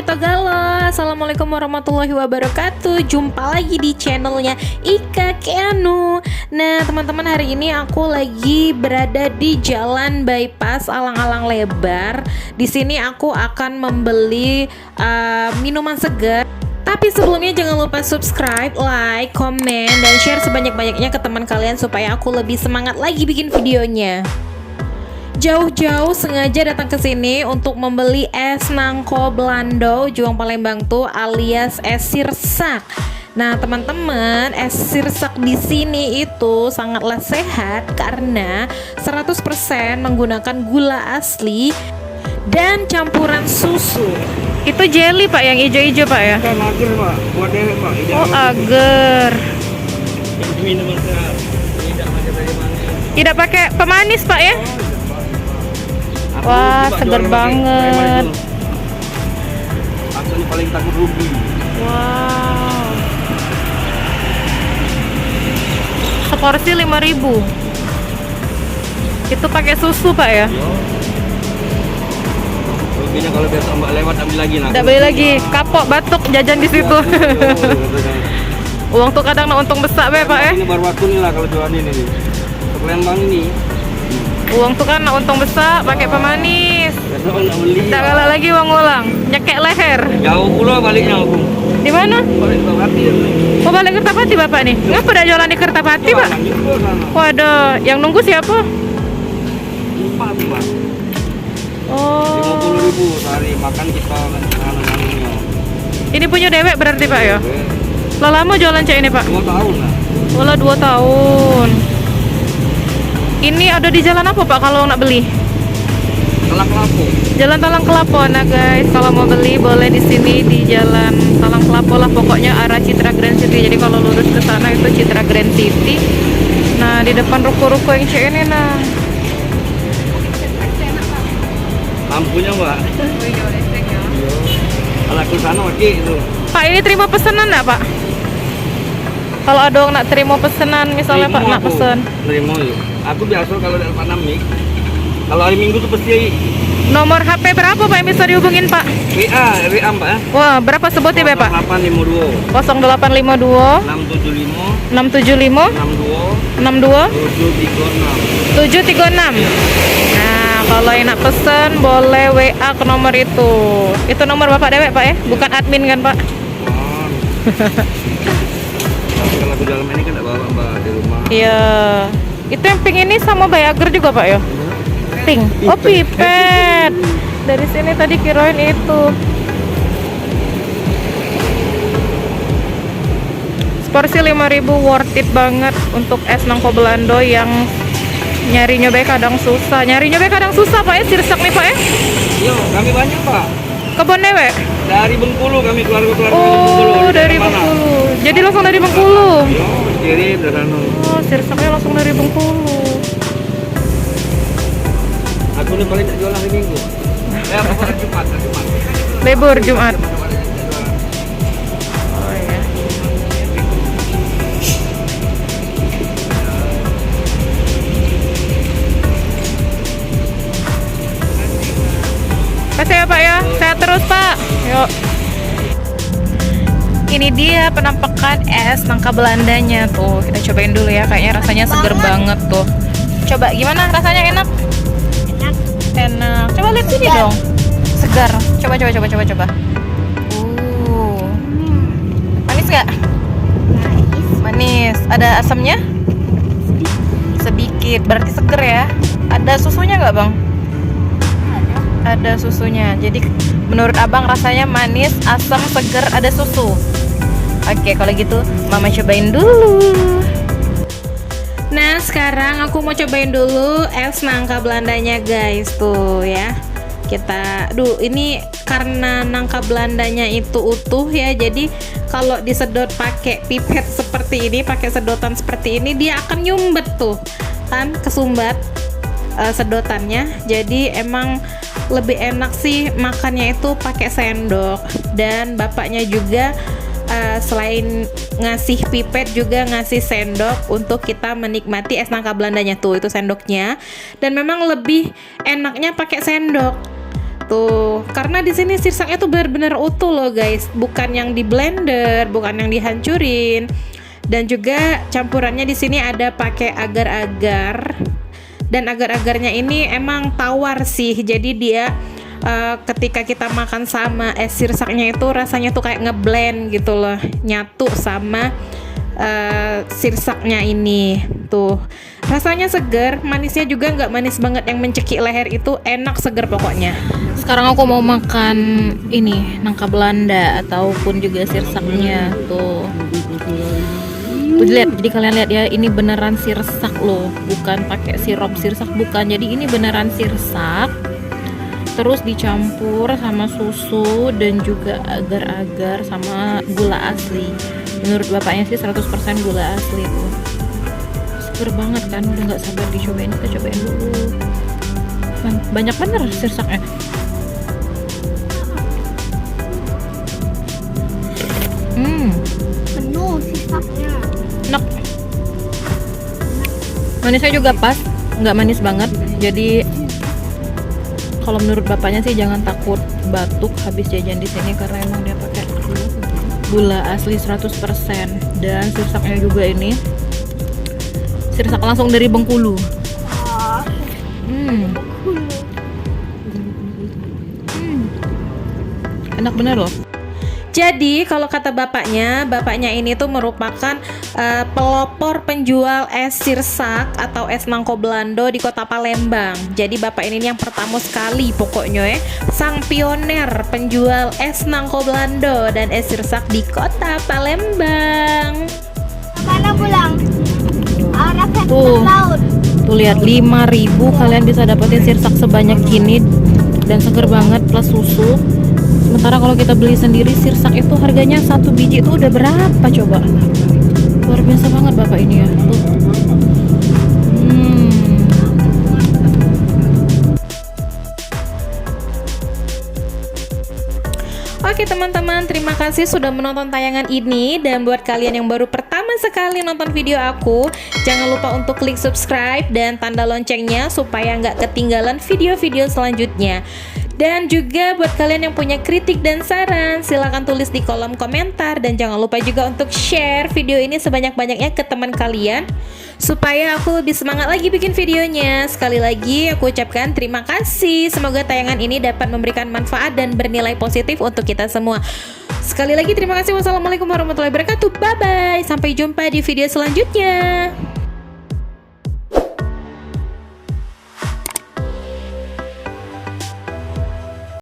Togalo, assalamualaikum warahmatullahi wabarakatuh. Jumpa lagi di channelnya Ika Keanu. Nah teman-teman, hari ini aku lagi berada di Jalan Bypass Alang-Alang Lebar. Di sini aku akan membeli minuman segar. Tapi sebelumnya jangan lupa subscribe, like, komen, dan share sebanyak-banyaknya ke teman kalian supaya aku lebih semangat lagi bikin videonya. Jauh-jauh sengaja datang ke sini untuk membeli es nangko Belando Juang Palembang tuh, alias es sirsak. Nah teman-teman, es sirsak di sini itu sangatlah sehat karena 100% menggunakan gula asli dan campuran susu. Itu jelly pak, yang hijau-hijau pak ya? Kan agar pak, buat dewek pak. Oh agar. Tidak pakai pemanis pak ya? Wah, segar banget. Aku ini paling takut rugi. Wow. Seporsi 5.000. Itu pakai susu, Pak ya? Ruginya kalau besok Mbak lewat ambil lagi nah. Tidak beli lagi. Kapok batuk jajan di situ. Uang tuh kadang untung besar be, Pak ya? Ini baru waktu nih lah kalau jualan ini nih. Lembang ini. Uang tuh kan untung besar pakai pemanis. Besok nggak beli. Tidak kalah lagi uang ulang. Nyekek leher. Jauh pula baliknya aku. Di mana? Balik ke Hati. Oh, balik Kertapati Bapak nih. Ngapa udah jualan di Kertapati, Pak? Waduh, yang nunggu siapa? Lupa tuh Pak. Oh. 50.000 sehari makan kita anak-anaknya. Ini punya dewek berarti Pak ya? Lah lama jualan cak ini Pak? 2 tahun lah. Wala 2 tahun. Ini ada di jalan apa Pak kalau nak beli? Talang Kelapo. Jalan Talang Kelapo. Nah guys, kalau mau beli boleh di sini di Jalan Talang Kelapo lah, pokoknya arah Citra Grand City. Jadi kalau lurus ke sana itu Citra Grand City. Nah, di depan ruko-ruko yang cek ini nah. Lampunya Mbak. Kalau aku sana pakai itu. Pak, ini terima pesanan enggak Pak? Kalau ada orang nak terima pesanan misalnya Pak nak pesen. Terima yuk. Aku biasa kalau dari Pak Namik. Kalau hari Minggu tuh pasti Nomor HP berapa Pak yang bisa dihubungin Pak? WA Mbak ya. Wah, berapa sebutnya Pak? 0852 0852 675 675 62 62 736. 736. Nah, kalau yang nak pesen boleh WA ke nomor itu. Itu nomor Bapak dewek Pak ya? Bukan admin kan Pak? Tapi kalau aku dalam ini kan enggak bawa Mbak di rumah. Iya. Itu yang pink ini sama Bayager juga Pak ya? Pink. Oh, pipet. Dari sini tadi kirain itu. Porsi 5.000 worth it banget untuk es nangko Belando yang nyari nyoba kadang susah. Nyari nyoba kadang susah Pak ya, sirsak nih Pak ya? Iya, kami banyak Pak. Kebon dewek? Dari Bengkulu kami keluarga-keluarga Oh, dari mana? Bengkulu. Jadi langsung dari Bengkulu. Iya, kirim dari sana. Oh, sirsaknya langsung dari Bengkulu. Aku nih paling tak jual hari Minggu. Ya, pokoknya Jumat. Libur Jumat. Oh iya. Kasih ya Pak ya. Sehat terus Pak. Yuk. Ini dia penampakan es nangka Belandanya tuh. Kita cobain dulu ya. Kayaknya rasanya seger banget tuh. Coba gimana rasanya, enak? Enak. Coba lihat sini dong. Segar. Coba. Manis nggak? Manis. Ada asamnya? Sedikit. Berarti seger ya. Ada susunya nggak bang? Ada susunya. Jadi menurut abang rasanya manis, asam, segar, ada susu. Oke, kalau gitu mama cobain dulu. Nah, sekarang aku mau cobain dulu es nangka Belandanya guys tuh ya. Ini karena nangka Belandanya itu utuh ya. Jadi kalau disedot pakai pipet seperti ini, pakai sedotan seperti ini, dia akan nyumbet tuh. Kan kesumbat sedotannya. Jadi emang lebih enak sih makannya itu pakai sendok. Dan bapaknya juga selain ngasih pipet juga ngasih sendok untuk kita menikmati es nangka Belandanya tuh, itu sendoknya. Dan memang lebih enaknya pakai sendok Tuh, karena di sini sirsaknya tuh benar-benar utuh loh guys, bukan yang di blender, bukan yang dihancurin. Dan juga campurannya di sini ada pakai agar-agar. Dan agar-agarnya ini emang tawar sih. Jadi dia ketika kita makan sama es sirsaknya itu rasanya tuh kayak ngeblend gitu loh, nyatu sama sirsaknya ini. Tuh, rasanya seger, manisnya juga nggak manis banget yang mencekik leher, itu enak, seger pokoknya. Sekarang aku mau makan ini nangka Belanda ataupun juga sirsaknya. Tuh lihat, jadi kalian lihat ya, ini beneran sirsak loh, bukan pakai sirup sirsak, bukan. Jadi ini beneran sirsak, terus dicampur sama susu dan juga agar-agar sama gula asli. Menurut bapaknya sih 100% gula asli tuh. Seger banget kan, udah nggak sabar dicobain. Kita cobain dulu. Banyak bener sirsaknya. Penuh sirsaknya. Enak. Manisnya juga pas, nggak manis banget. Jadi kalau menurut bapaknya sih jangan takut batuk habis jajan di sini, karena emang dia pakai gula asli 100%. Dan sirsaknya juga ini sirsak langsung dari Bengkulu. Enak bener loh. Jadi kalau kata bapaknya ini tuh merupakan pelopor penjual es sirsak atau es nangko Belando di kota Palembang. Jadi bapak ini yang pertama sekali pokoknya sang pioner penjual es nangko Belando dan es sirsak di kota Palembang. Mana pulang? Arah ke Tuh. laut. Tuh lihat, 5.000 kalian bisa dapetin sirsak sebanyak gini dan seger banget plus susu. Sementara kalau kita beli sendiri sirsak itu harganya satu biji itu udah berapa coba? Luar biasa banget bapak ini ya. Tuh. Oke teman-teman, terima kasih sudah menonton tayangan ini. Dan buat kalian yang baru pertama sekali nonton video aku, jangan lupa untuk klik subscribe dan tanda loncengnya supaya nggak ketinggalan video-video selanjutnya. Dan juga buat kalian yang punya kritik dan saran, silahkan tulis di kolom komentar. Dan jangan lupa juga untuk share video ini sebanyak-banyaknya ke teman kalian, supaya aku lebih semangat lagi bikin videonya. Sekali lagi aku ucapkan terima kasih. Semoga tayangan ini dapat memberikan manfaat dan bernilai positif untuk kita semua. Sekali lagi terima kasih. Wassalamualaikum warahmatullahi wabarakatuh. Bye bye. Sampai jumpa di video selanjutnya.